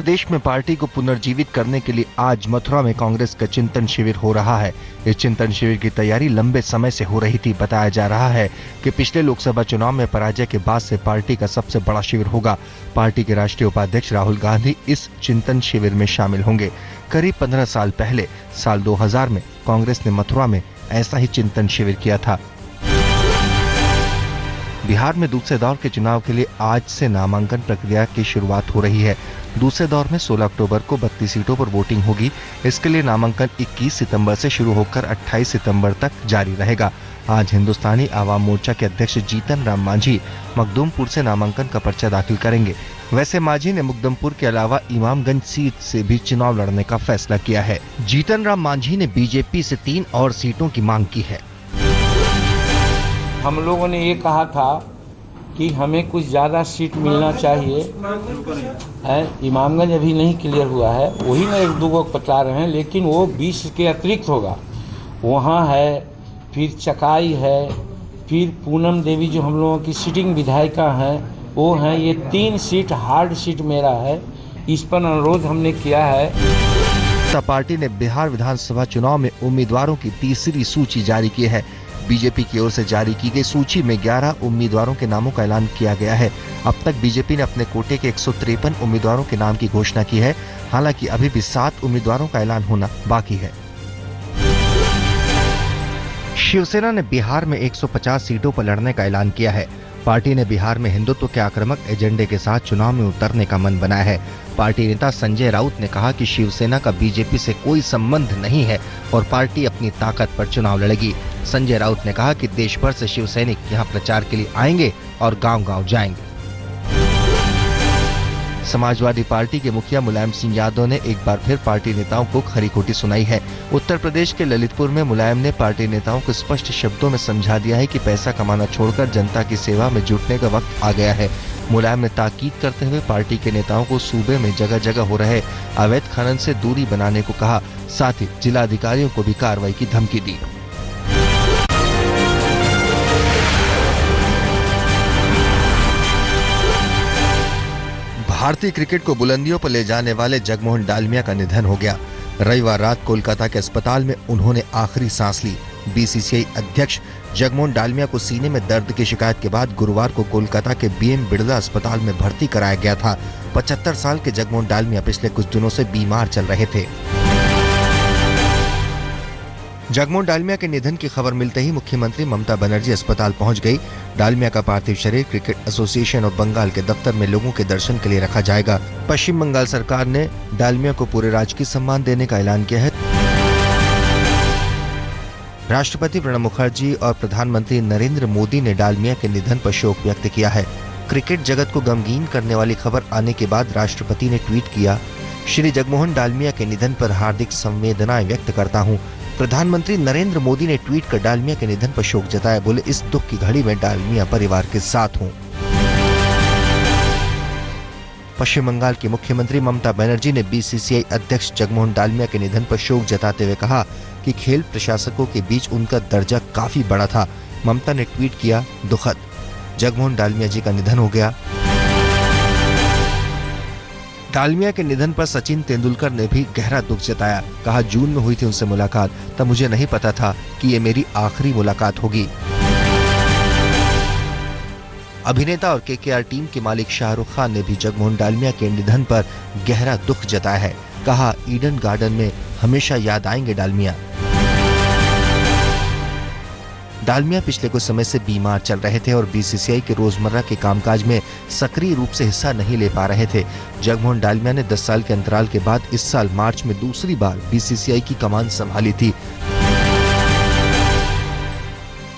प्रदेश में पार्टी को पुनर्जीवित करने के लिए आज मथुरा में कांग्रेस का चिंतन शिविर हो रहा है। इस चिंतन शिविर की तैयारी लंबे समय से हो रही थी। बताया जा रहा है कि पिछले लोकसभा चुनाव में पराजय के बाद से पार्टी का सबसे बड़ा शिविर होगा। पार्टी के राष्ट्रीय उपाध्यक्ष राहुल गांधी इस चिंतन शिविर में शामिल होंगे। करीब 15 साल पहले साल 2000 में कांग्रेस ने मथुरा में ऐसा ही चिंतन शिविर किया था। बिहार में दूसरे दौर के चुनाव के लिए आज से नामांकन प्रक्रिया की शुरुआत हो रही है। दूसरे दौर में 16 अक्टूबर को 32 सीटों पर वोटिंग होगी। इसके लिए नामांकन 21 सितंबर से शुरू होकर 28 सितंबर तक जारी रहेगा। आज हिंदुस्तानी आवाम मोर्चा के अध्यक्ष जीतन राम मांझी मखदुमपुर से नामांकन का पर्चा दाखिल करेंगे। वैसे मांझी ने मुकदमपुर के अलावा इमामगंज सीट से भी चुनाव लड़ने का फैसला किया है। जीतन राम मांझी ने बीजेपी से 3 और सीटों की मांग की है। हम लोगों ने ये कहा था कि हमें कुछ ज़्यादा सीट मिलना चाहिए। इमामगंज अभी नहीं क्लियर हुआ है, वही में 1-2 को बता रहे हैं, लेकिन वो 20 के अतिरिक्त होगा। वहाँ है, फिर चकाई है, फिर पूनम देवी जो हम लोगों की सिटिंग विधायिका हैं वो हैं। ये 3 सीट हार्ड सीट मेरा है। इस पर अनुरोध हमने किया है। पार्टी ने बिहार विधानसभा चुनाव में उम्मीदवारों की तीसरी सूची जारी की है। बीजेपी की ओर से जारी की गई सूची में 11 उम्मीदवारों के नामों का ऐलान किया गया है। अब तक बीजेपी ने अपने कोटे के 153 उम्मीदवारों के नाम की घोषणा की है। हालांकि अभी भी 7 उम्मीदवारों का ऐलान होना बाकी है। शिवसेना ने बिहार में 150 सीटों पर लड़ने का ऐलान किया है। पार्टी ने बिहार में हिंदुत्व के आक्रामक एजेंडे के साथ चुनाव में उतरने का मन बनाया है। पार्टी नेता संजय राउत ने कहा कि शिवसेना का बीजेपी से कोई संबंध नहीं है और पार्टी अपनी ताकत पर चुनाव लड़ेगी। संजय राउत ने कहा कि देश भर से शिव सैनिक यहाँ प्रचार के लिए आएंगे और गांव-गांव जाएंगे। समाजवादी पार्टी के मुखिया मुलायम सिंह यादव ने एक बार फिर पार्टी नेताओं को खरी खोटी सुनाई है। उत्तर प्रदेश के ललितपुर में मुलायम ने पार्टी नेताओं को स्पष्ट शब्दों में समझा दिया है कि पैसा कमाना छोड़कर जनता की सेवा में जुटने का वक्त आ गया है। मुलायम ने ताकीद करते हुए पार्टी के नेताओं को सूबे में जगह जगह हो रहे अवैध खनन से दूरी बनाने को कहा। साथ ही जिला अधिकारियों को भी कार्रवाई की धमकी दी। भारतीय क्रिकेट को बुलंदियों पर ले जाने वाले जगमोहन डालमिया का निधन हो गया। रविवार रात कोलकाता के अस्पताल में उन्होंने आखिरी सांस ली। बीसीसीआई अध्यक्ष जगमोहन डालमिया को सीने में दर्द की शिकायत के बाद गुरुवार को कोलकाता के बीएम बिड़ला अस्पताल में भर्ती कराया गया था। 75 साल के जगमोहन डालमिया पिछले कुछ दिनों से बीमार चल रहे थे। जगमोहन डालमिया के निधन की खबर मिलते ही मुख्यमंत्री ममता बनर्जी अस्पताल पहुंच गई। डालमिया का पार्थिव शरीर क्रिकेट एसोसिएशन ऑफ बंगाल के दफ्तर में लोगों के दर्शन के लिए रखा जाएगा। पश्चिम बंगाल सरकार ने डालमिया को पूरे राजकीय सम्मान देने का ऐलान किया है। राष्ट्रपति प्रणब मुखर्जी और प्रधानमंत्री नरेंद्र मोदी ने डालमिया के निधन पर शोक व्यक्त किया है। क्रिकेट जगत को गमगीन करने वाली खबर आने के बाद राष्ट्रपति ने ट्वीट किया, श्री जगमोहन डालमिया के निधन पर हार्दिक संवेदनाएं व्यक्त करता हूं। प्रधानमंत्री नरेंद्र मोदी ने ट्वीट कर डालमिया के निधन पर शोक जताया। बोले, इस दुख की घड़ी में डालमिया परिवार के साथ हूं। पश्चिम बंगाल की मुख्यमंत्री ममता बनर्जी ने बीसीसीआई अध्यक्ष जगमोहन डालमिया के निधन पर शोक जताते हुए कहा कि खेल प्रशासकों के बीच उनका दर्जा काफी बड़ा था। ममता ने ट्वीट किया, दुखद, जगमोहन डालमिया जी का निधन हो गया। डालमिया के निधन पर सचिन तेंदुलकर ने भी गहरा दुख जताया। कहा, जून में हुई थी उनसे मुलाकात, तब मुझे नहीं पता था कि ये मेरी आखिरी मुलाकात होगी। अभिनेता और केकेआर टीम के मालिक शाहरुख खान ने भी जगमोहन डालमिया के निधन पर गहरा दुख जताया है। कहा, ईडन गार्डन में हमेशा याद आएंगे डालमिया। डालमिया पिछले कुछ समय से बीमार चल रहे थे और बीसीसीआई के रोजमर्रा के कामकाज में सक्रिय रूप से हिस्सा नहीं ले पा रहे थे। जगमोहन डालमिया ने 10 साल के अंतराल के बाद इस साल मार्च में दूसरी बार बीसीसीआई की कमान संभाली थी।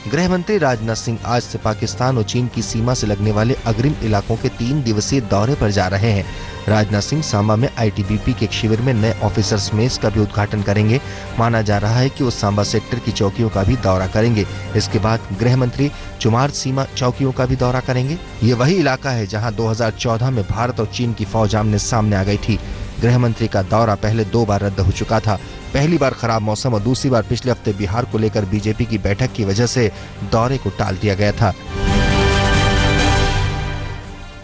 गृह मंत्री राजनाथ सिंह आज से पाकिस्तान और चीन की सीमा से लगने वाले अग्रिम इलाकों के 3 दिवसीय दौरे पर जा रहे हैं। राजनाथ सिंह सांबा में आईटीबीपी के एक शिविर में नए ऑफिसर्स मेस का भी उद्घाटन करेंगे। माना जा रहा है कि वो सांबा सेक्टर की चौकियों का भी दौरा करेंगे। इसके बाद गृह मंत्री चुमार सीमा चौकियों का भी दौरा करेंगे। ये वही इलाका है जहां 2014 में भारत और चीन की फौज आमने सामने आ गई थी। गृह मंत्री का दौरा पहले 2 बार रद्द हो चुका था। पहली बार खराब मौसम और दूसरी बार पिछले हफ्ते बिहार को लेकर बीजेपी की बैठक की वजह से दौरे को टाल दिया गया था।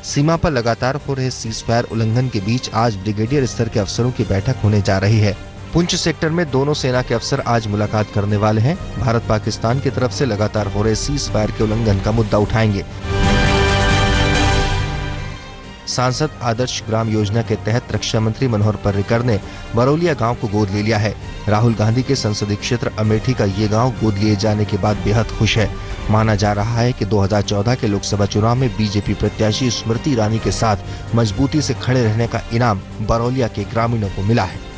सीमा पर लगातार हो रहे सीजफायर उल्लंघन के बीच आज ब्रिगेडियर स्तर के अफसरों की बैठक होने जा रही है। पुंछ सेक्टर में दोनों सेना के अफसर आज मुलाकात करने वाले हैं। भारत पाकिस्तान की तरफ से लगातार हो रहे सीजफायर के उल्लंघन का मुद्दा उठाएंगे। सांसद आदर्श ग्राम योजना के तहत रक्षा मंत्री मनोहर पर्रिकर ने बरौलिया गांव को गोद ले लिया है। राहुल गांधी के संसदीय क्षेत्र अमेठी का ये गांव गोद लिए जाने के बाद बेहद खुश है। माना जा रहा है कि 2014 के लोकसभा चुनाव में बीजेपी प्रत्याशी स्मृति ईरानी के साथ मजबूती से खड़े रहने का इनाम बरौलिया के ग्रामीणों को मिला है।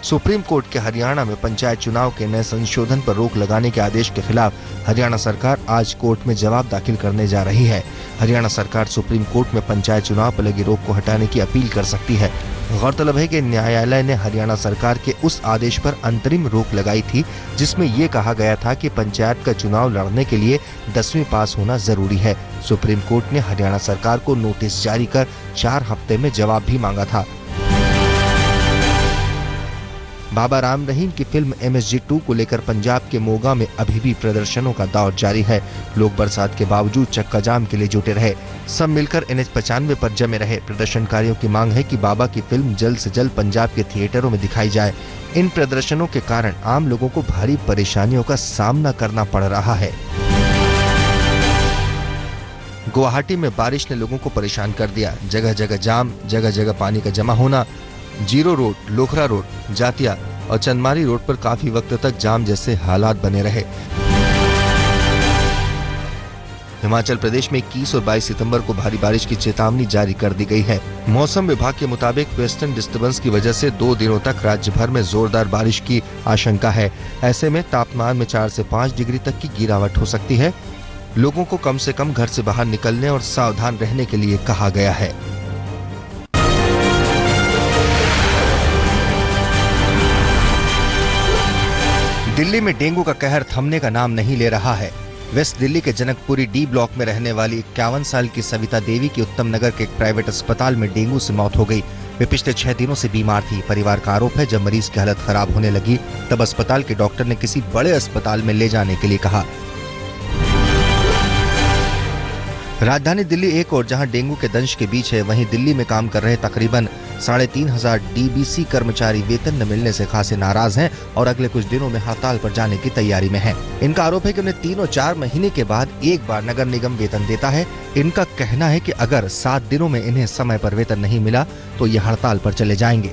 सुप्रीम कोर्ट के हरियाणा में पंचायत चुनाव के नए संशोधन पर रोक लगाने के आदेश के खिलाफ हरियाणा सरकार आज कोर्ट में जवाब दाखिल करने जा रही है। हरियाणा सरकार सुप्रीम कोर्ट में पंचायत चुनाव पर लगी रोक को हटाने की अपील कर सकती है। गौरतलब है कि न्यायालय ने हरियाणा सरकार के उस आदेश पर अंतरिम रोक लगाई थी जिसमें ये कहा गया था कि पंचायत का चुनाव लड़ने के लिए 10वीं पास होना जरूरी है। सुप्रीम कोर्ट ने हरियाणा सरकार को नोटिस जारी कर 4 हफ्ते में जवाब भी मांगा था। बाबा राम रहीम की फिल्म MSG 2 को लेकर पंजाब के मोगा में अभी भी प्रदर्शनों का दौर जारी है। लोग बरसात के बावजूद चक्का जाम के लिए जुटे रहे। सब मिलकर NH95 पर जमे रहे। प्रदर्शनकारियों की मांग है कि बाबा की फिल्म जल्द से जल्द पंजाब के थिएटरों में दिखाई जाए। इन प्रदर्शनों के कारण आम लोगों को भारी परेशानियों का सामना करना पड़ रहा है। गुवाहाटी में बारिश ने लोगों को परेशान कर दिया। जगह जगह जाम, जगह जगह पानी का जमा होना। जीरो रोड, लोखरा रोड, जातिया और चंदमारी रोड पर काफी वक्त तक जाम जैसे हालात बने रहे। हिमाचल प्रदेश में 21 और 22 सितंबर को भारी बारिश की चेतावनी जारी कर दी गई है। मौसम विभाग के मुताबिक वेस्टर्न डिस्टर्बेंस की वजह से 2 दिनों तक राज्य भर में जोरदार बारिश की आशंका है। ऐसे में तापमान में 4 से 5 डिग्री तक की गिरावट हो सकती है। लोगों को कम से कम घर से बाहर निकलने और सावधान रहने के लिए कहा गया है। दिल्ली में डेंगू का कहर थमने का नाम नहीं ले रहा है। वेस्ट दिल्ली के जनकपुरी D ब्लॉक में रहने वाली 51 साल की सविता देवी की उत्तम नगर के एक प्राइवेट अस्पताल में डेंगू से मौत हो गई। वे पिछले 6 दिनों से बीमार थी। परिवार का आरोप है जब मरीज की हालत खराब होने लगी तब अस्पताल के डॉक्टर ने किसी बड़े अस्पताल में ले जाने के लिए कहा। राजधानी दिल्ली एक और जहां डेंगू के दंश के बीच है, वहीं दिल्ली में काम कर रहे तकरीबन 3,500 DBC कर्मचारी वेतन न मिलने से खासे नाराज हैं और अगले कुछ दिनों में हड़ताल पर जाने की तैयारी में हैं। इनका आरोप है कि उन्हें 3 और 4 महीने के बाद एक बार नगर निगम वेतन देता है। इनका कहना है कि अगर 7 दिनों में इन्हें समय पर वेतन नहीं मिला तो ये हड़ताल पर चले जाएंगे।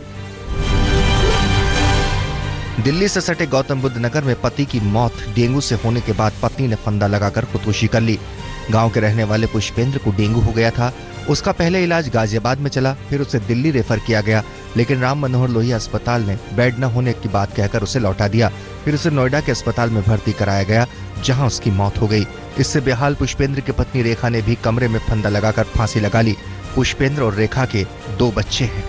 दिल्ली से सटे गौतम बुद्ध नगर में पति की मौत डेंगू से होने के बाद पत्नी ने फंदा लगाकर खुदकुशी कर ली। गांव के रहने वाले पुष्पेंद्र को डेंगू हो गया था। उसका पहले इलाज गाजियाबाद में चला, फिर उसे दिल्ली रेफर किया गया, लेकिन राम मनोहर लोहिया अस्पताल ने बेड न होने की बात कहकर उसे लौटा दिया। फिर उसे नोएडा के अस्पताल में भर्ती कराया गया, जहां उसकी मौत हो गई। इससे बेहाल पुष्पेंद्र की पत्नी रेखा ने भी कमरे में फंदा लगाकर फांसी लगा ली। पुष्पेंद्र और रेखा के 2 बच्चे हैं।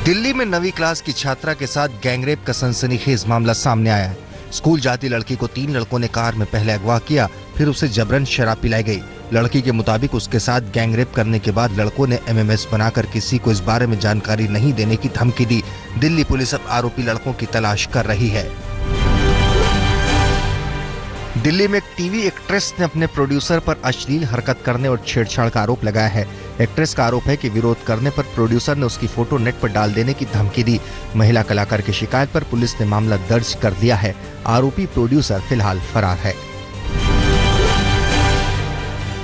दिल्ली में 9वीं क्लास की छात्रा के साथ गैंगरेप का सनसनीखेज मामला सामने आया है। स्कूल जाती लड़की को 3 लड़कों ने कार में पहले अगवा किया, फिर उसे जबरन शराब पिलाई गई। लड़की के मुताबिक उसके साथ गैंगरेप करने के बाद लड़कों ने MMS बनाकर किसी को इस बारे में जानकारी नहीं देने की धमकी दी। दिल्ली पुलिस अब आरोपी लड़कों की तलाश कर रही है। दिल्ली में एक टीवी एक्ट्रेस ने अपने प्रोड्यूसर पर अश्लील हरकत करने और छेड़छाड़ का आरोप लगाया है। एक्ट्रेस का आरोप है कि विरोध करने पर प्रोड्यूसर ने उसकी फोटो नेट पर डाल देने की धमकी दी। महिला कलाकार की शिकायत पर पुलिस ने मामला दर्ज कर लिया है। आरोपी प्रोड्यूसर फिलहाल फरार है।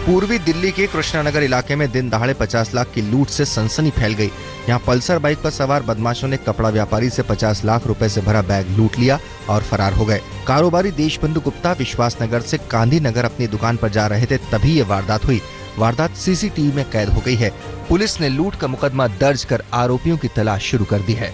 पूर्वी दिल्ली के कृष्णानगर इलाके में दिन दहाड़े 50 लाख की लूट से सनसनी फैल गई। यहाँ पल्सर बाइक पर सवार बदमाशों ने कपड़ा व्यापारी से 50 लाख रुपए से भरा बैग लूट लिया और फरार हो गए। कारोबारी देशबंधु गुप्ता विश्वास नगर से गांधी नगर अपनी दुकान पर जा रहे थे, तभी ये वारदात हुई। वारदात CCTV में कैद हो गई है। पुलिस ने लूट का मुकदमा दर्ज कर आरोपियों की तलाश शुरू कर दी है।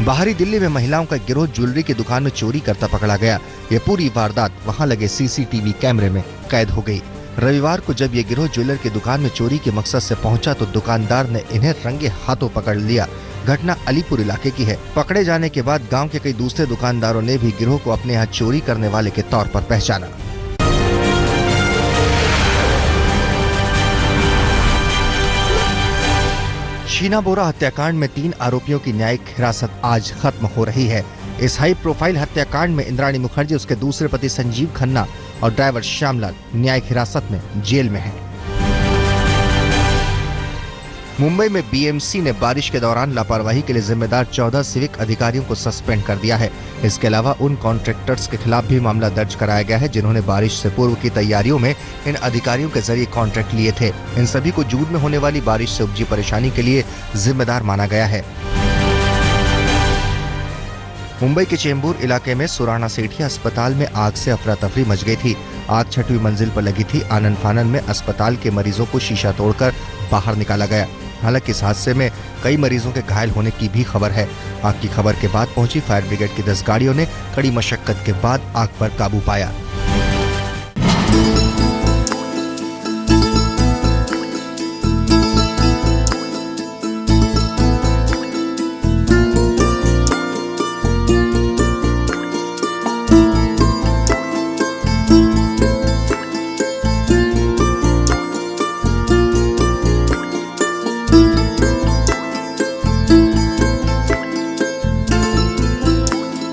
बाहरी दिल्ली में महिलाओं का गिरोह ज्वेलरी की दुकान में चोरी करता पकड़ा गया। ये पूरी वारदात वहां लगे CCTV कैमरे में कैद हो गई। रविवार को जब ये गिरोह ज्वेलर की दुकान में चोरी के मकसद से पहुंचा तो दुकानदार ने इन्हें रंगे हाथों पकड़ लिया। घटना अलीपुर इलाके की है। पकड़े जाने के बाद गांव के कई दूसरे दुकानदारों ने भी गिरोह को अपने यहाँ चोरी करने वाले के तौर पर पहचाना। शीना बोरा हत्याकांड में 3 आरोपियों की न्यायिक हिरासत आज खत्म हो रही है। इस हाई प्रोफाइल हत्याकांड में इंद्राणी मुखर्जी, उसके दूसरे पति संजीव खन्ना और ड्राइवर श्यामलाल न्यायिक हिरासत में जेल में हैं। मुंबई में बीएमसी ने बारिश के दौरान लापरवाही के लिए जिम्मेदार 14 सिविक अधिकारियों को सस्पेंड कर दिया है। इसके अलावा उन कॉन्ट्रैक्टर्स के खिलाफ भी मामला दर्ज कराया गया है जिन्होंने बारिश से पूर्व की तैयारियों में इन अधिकारियों के जरिए कॉन्ट्रैक्ट लिए थे। इन सभी को जून में होने वाली बारिश से उपजी परेशानी के लिए जिम्मेदार माना गया है। मुंबई के चेंबूर इलाके में सुराना सेठी अस्पताल में आग से अफरा तफरी मच गई थी। आग 6वीं मंजिल पर लगी थी। आनन फानन में अस्पताल के मरीजों को शीशा तोड़कर बाहर निकाला गया। हालांकि इस हादसे में कई मरीजों के घायल होने की भी खबर है। आग की खबर के बाद पहुंची फायर ब्रिगेड की 10 गाड़ियों ने कड़ी मशक्कत के बाद आग पर काबू पाया।